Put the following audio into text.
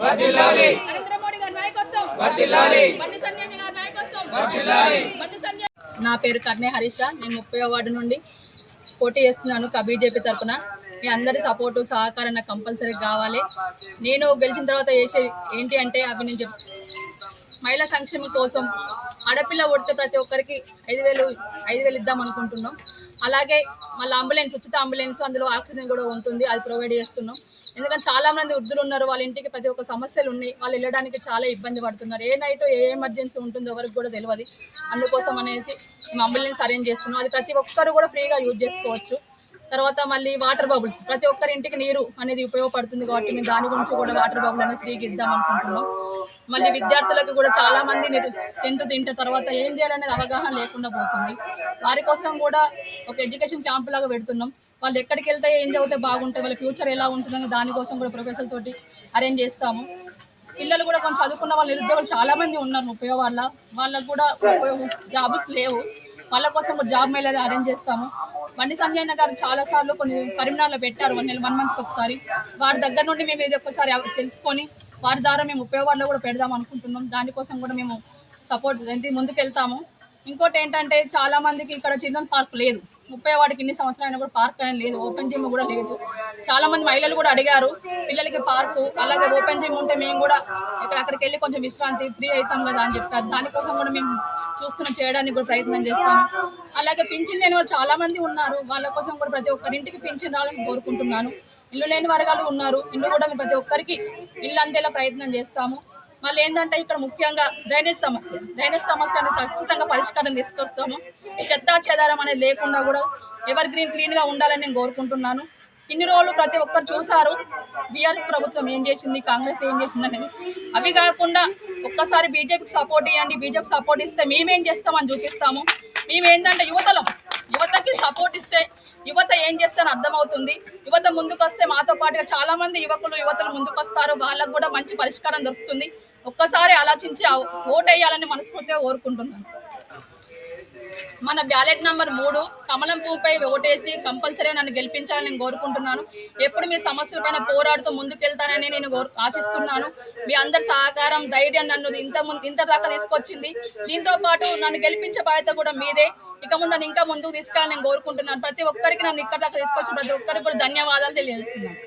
నరేంద్ర మోడీ గారి నాయకత్వం, బండి సంజయ్ గారి నాయకత్వం. నా పేరు కర్ణే హరీష. నేను 30వ వార్డు నుండి పోటీ చేస్తున్నాను బీజేపీ తరఫున. మీ అందరి సపోర్టు సహకారం నాకు కంపల్సరీ కావాలి. నేను గెలిచిన తర్వాత చేసే ఏంటి అంటే అవి నేను మహిళా సంక్షేమం కోసం ఆడపిల్ల కొడితే ప్రతి ఒక్కరికి 5,000 ఇద్దాం అనుకుంటున్నాం. అలాగే మళ్ళీ అంబులెన్స్, ఉచిత అంబులెన్స్, అందులో ఆక్సిజన్ కూడా ఉంటుంది, అది ప్రొవైడ్ చేస్తున్నాం. ఎందుకంటే చాలా మంది వృద్ధులు ఉన్నారు, వాళ్ళ ఇంటికి ప్రతి ఒక్క సమస్యలు ఉన్నాయి, వాళ్ళు వెళ్ళడానికి చాలా ఇబ్బంది పడుతున్నారు. ఏ నైట్ ఏ ఎమర్జెన్సీ ఉంటుందో ఎవరికి కూడా తెలియదు. అందుకోసం అనేది మేము అంబులెన్స్ అరేంజ్ చేస్తున్నాం. అది ప్రతి ఒక్కరు కూడా ఫ్రీగా యూజ్ చేసుకోవచ్చు. తర్వాత మళ్ళీ వాటర్ బబుల్స్, ప్రతి ఒక్కరి ఇంటికి నీరు అనేది ఉపయోగపడుతుంది కాబట్టి మేము దాని గురించి కూడా వాటర్ బబుల్ అనేది ఫ్రీగా ఇద్దాం అనుకుంటున్నాం. మళ్ళీ విద్యార్థులకు కూడా చాలా మంది 10th ఇంటర్ తర్వాత ఏం చేయాలనేది అవగాహన లేకుండా పోతుంది. వారి కోసం కూడా ఒక ఎడ్యుకేషన్ క్యాంప్ లాగా పెడుతున్నాం. వాళ్ళు ఎక్కడికి వెళ్తే ఏం చదివితే బాగుంటుంది, వాళ్ళ ఫ్యూచర్ ఎలా ఉంటుందని దానికోసం కూడా ప్రొఫెసర్ తోటి అరేంజ్ చేస్తాము. పిల్లలు కూడా కొంచెం చదువుకున్న వాళ్ళు, నిరుద్యోగులు చాలా మంది ఉన్నారు 30 వాళ్ళకు కూడా జాబ్స్ లేవు. వాళ్ళ కోసం కూడా జాబ్ మేళ అరేంజ్ చేస్తాము. బండి సంజయ్ గారు చాలాసార్లు కొన్ని కరీంనగర్లో పెట్టారు, 1 మంత్కి ఒకసారి. వారి దగ్గర నుండి మేము ఇది ఒక్కసారి తెలుసుకొని వారి ద్వారా మేము 30 వార్డులో కూడా పెడదాం అనుకుంటున్నాం. దానికోసం కూడా మేము సపోర్ట్ ముందుకు వెళ్తాము. ఇంకోటి ఏంటంటే చాలా మందికి ఇక్కడ చిల్డ్రన్ పార్క్ లేదు. 30 వార్డుకి ఇన్ని సంవత్సరాలు అయినా కూడా పార్క్ అనేది లేదు, ఓపెన్ జిమ్ కూడా లేదు. చాలా మంది మహిళలు కూడా అడిగారు పిల్లలకి పార్కు, అలాగే ఓపెన్ జిమ్ ఉంటే మేము కూడా అక్కడికి వెళ్ళి కొంచెం విశ్రాంతి ఫ్రీ అవుతాం కదా అని చెప్పారు. దానికోసం కూడా మేము చేయడానికి కూడా ప్రయత్నం చేస్తాము. అలాగే పింఛన్ లేని వాళ్ళు చాలా మంది ఉన్నారు, వాళ్ళ కోసం కూడా ప్రతి ఒక్కరింటికి పింఛన్ రావాలని కోరుకుంటున్నాను. ఇల్లు లేని వర్గాలు ఉన్నారు, ఇల్లు కూడా మేము ప్రతి ఒక్కరికి ఇల్లు అందేలా ప్రయత్నం చేస్తాము. మళ్ళీ ఏంటంటే ఇక్కడ ముఖ్యంగా డ్రైనేజ్ సమస్య అనేది ఖచ్చితంగా పరిష్కారం తీసుకొస్తాము. చెత్తా చెదారం అనేది లేకుండా కూడా ఎవర్ గ్రీన్ క్లీన్గా ఉండాలని నేను కోరుకుంటున్నాను. ఇన్ని రోజులు ప్రతి ఒక్కరు చూసారు బీఆర్ఎస్ ప్రభుత్వం ఏం చేసింది, కాంగ్రెస్ ఏం చేసింది అనేది. అవి కాకుండా ఒక్కసారి బీజేపీకి సపోర్ట్ ఇవ్వండి, బీజేపీ సపోర్ట్ ఇస్తే మేమేం చేస్తామని చూపిస్తాము. మేమేంటంటే యువతకి సపోర్ట్ ఇస్తే యువత ఏం చేస్తారని అర్థమవుతుంది. యువత ముందుకు వస్తే మాతో పాటుగా చాలా మంది యువతలు ముందుకు వస్తారు, వాళ్ళకు కూడా మంచి పరిష్కారం దొరుకుతుంది. ఒక్కసారి ఆలోచించి ఓటు వేయాలని మనస్ఫూర్తిగా కోరుకుంటున్నాను. మన బ్యాలెట్ నెంబర్ 3 కమలం పువ్వుపై ఓటేసి కంపల్సరీ నన్ను గెలిపించాలని నేను కోరుకుంటున్నాను. ఎప్పుడు మీ సమస్యలపైన పోరాడుతూ ముందుకెళ్తానని నేను ఆశిస్తున్నాను. మీ అందరి సహకారం, ధైర్యం నన్ను ఇంత దాకా తీసుకొచ్చింది. దీంతో పాటు నన్ను గెలిపించే బాధ్యత కూడా మీదే. ఇక ముందు నన్ను ఇంకా ముందుకు తీసుకెళ్ళాలని నేను కోరుకుంటున్నాను. ప్రతి ఒక్కరికి నన్ను ఇక్కడ దాకా తీసుకొచ్చిన ప్రతి ఒక్కరికి కూడా ధన్యవాదాలు తెలియజేస్తున్నాను.